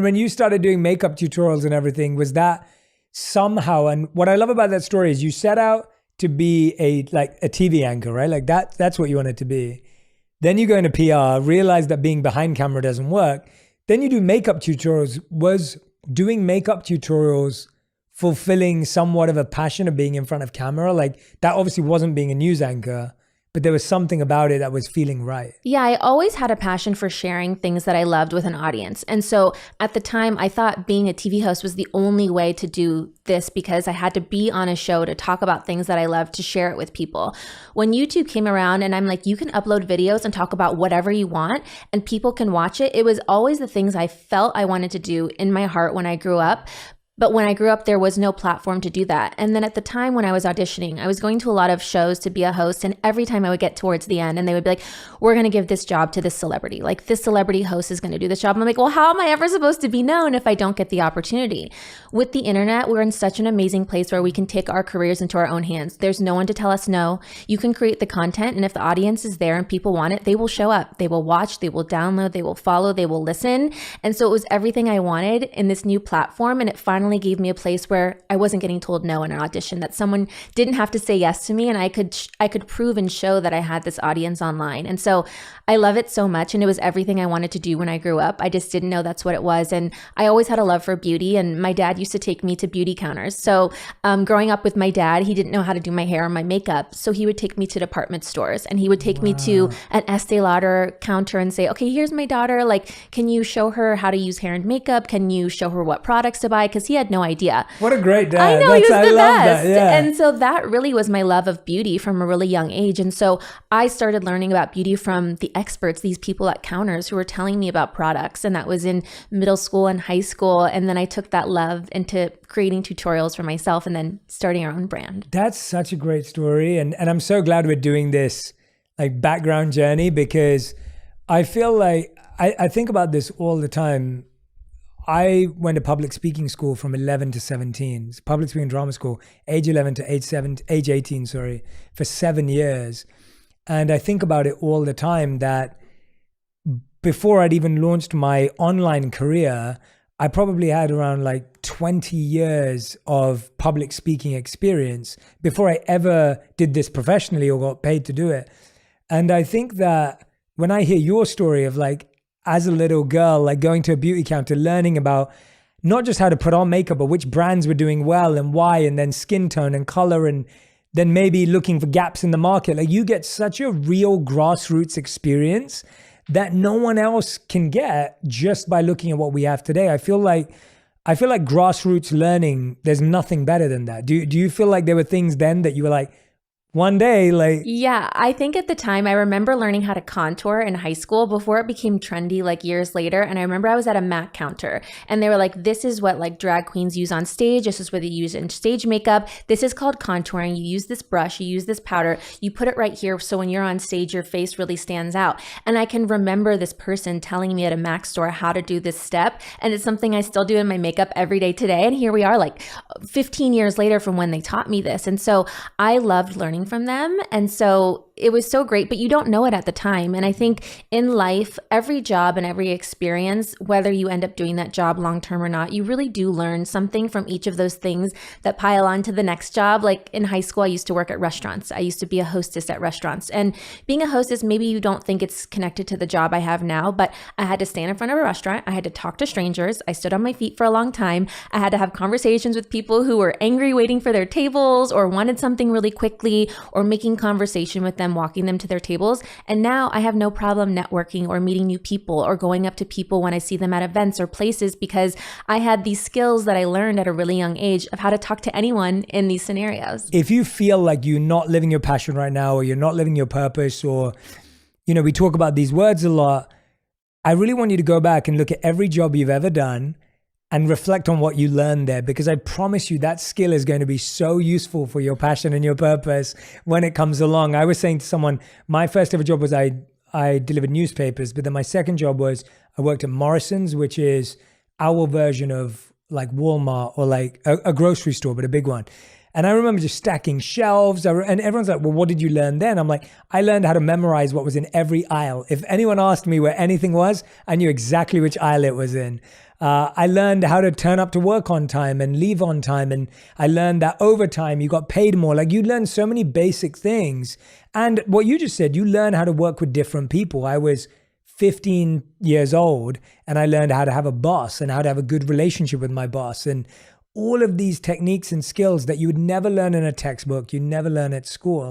when you started doing makeup tutorials and everything, was that somehow, and what I love about that story is you set out to be a TV anchor, right? Like that's what you wanted to be. Then you go into PR, realize that being behind camera doesn't work. Then you do makeup tutorials. Was doing makeup tutorials fulfilling somewhat of a passion of being in front of camera? Like that obviously wasn't being a news anchor, but there was something about it that was feeling right. Yeah, I always had a passion for sharing things that I loved with an audience. And so at the time, I thought being a TV host was the only way to do this because I had to be on a show to talk about things that I loved, to share it with people. When YouTube came around and I'm like, you can upload videos and talk about whatever you want and people can watch it, it was always the things I felt I wanted to do in my heart when I grew up. But when I grew up, there was no platform to do that. And then at the time when I was auditioning, I was going to a lot of shows to be a host. And every time I would get towards the end and they would be like, we're going to give this job to this celebrity. Like this celebrity host is going to do this job. And I'm like, well, how am I ever supposed to be known if I don't get the opportunity? With the internet, we're in such an amazing place where we can take our careers into our own hands. There's no one to tell us no. You can create the content. And if the audience is there and people want it, they will show up. They will watch, they will download, they will follow, they will listen. And so it was everything I wanted in this new platform. And it finally gave me a place where I wasn't getting told no in an audition, that someone didn't have to say yes to me, and I could prove and show that I had this audience online. And so I love it so much, and it was everything I wanted to do when I grew up. I just didn't know that's what it was. And I always had a love for beauty, and my dad used to take me to beauty counters. So growing up with my dad, he didn't know how to do my hair or my makeup, so he would take me to department stores, and he would take me to an Estee Lauder counter and say, okay, here's my daughter, like, can you show her how to use hair and makeup? Can you show her what products to buy? Because he had no idea. What a great dad. I know, he was the best. Yeah. And so that really was my love of beauty from a really young age. And so I started learning about beauty from the experts, these people at counters who were telling me about products. And that was in middle school and high school. And then I took that love into creating tutorials for myself and then starting our own brand. That's such a great story. And I'm so glad we're doing this like background journey, because I feel like I think about this all the time. I went to public speaking school from 11 to 17, public speaking drama school, age 11 to age 18, for 7 years. And I think about it all the time that before I'd even launched my online career, I probably had around like 20 years of public speaking experience before I ever did this professionally or got paid to do it. And I think that when I hear your story of like, as a little girl, like going to a beauty counter, learning about not just how to put on makeup, but which brands were doing well and why, and then skin tone and color, and then maybe looking for gaps in the market. Like you get such a real grassroots experience that no one else can get just by looking at what we have today. I feel like grassroots learning, there's nothing better than that. Do you feel like there were things then that you were like, one day, like... Yeah, I think at the time, I remember learning how to contour in high school before it became trendy like years later. And I remember I was at a MAC counter and they were like, this is what like drag queens use on stage. This is what they use in stage makeup. This is called contouring. You use this brush, you use this powder, you put it right here. So when you're on stage, your face really stands out. And I can remember this person telling me at a MAC store how to do this step. And it's something I still do in my makeup every day today. And here we are like 15 years later from when they taught me this. And so I loved learning from them. And so it was so great, but you don't know it at the time. And I think in life, every job and every experience, whether you end up doing that job long-term or not, you really do learn something from each of those things that pile on to the next job. Like in high school, I used to work at restaurants. I used to be a hostess at restaurants. And being a hostess, maybe you don't think it's connected to the job I have now, but I had to stand in front of a restaurant. I had to talk to strangers. I stood on my feet for a long time. I had to have conversations with people who were angry waiting for their tables or wanted something really quickly, or making conversation with them, walking them to their tables. And now I have no problem networking or meeting new people or going up to people when I see them at events or places, because I had these skills that I learned at a really young age of how to talk to anyone in these scenarios. If you feel like you're not living your passion right now, or you're not living your purpose, or, you know, we talk about these words a lot, I really want you to go back and look at every job you've ever done and reflect on what you learned there, because I promise you that skill is going to be so useful for your passion and your purpose when it comes along. I was saying to someone, my first ever job was I delivered newspapers, but then my second job was I worked at Morrison's, which is our version of like Walmart or like a grocery store, but a big one. And I remember just stacking shelves, and everyone's like, well, what did you learn then? I'm like, I learned how to memorize what was in every aisle. If anyone asked me where anything was, I knew exactly which aisle it was in. I learned how to turn up to work on time and leave on time. And I learned that overtime, you got paid more. Like you learn so many basic things. And what you just said, you learn how to work with different people. I was 15 years old and I learned how to have a boss and how to have a good relationship with my boss. And all of these techniques and skills that you would never learn in a textbook, you never learn at school.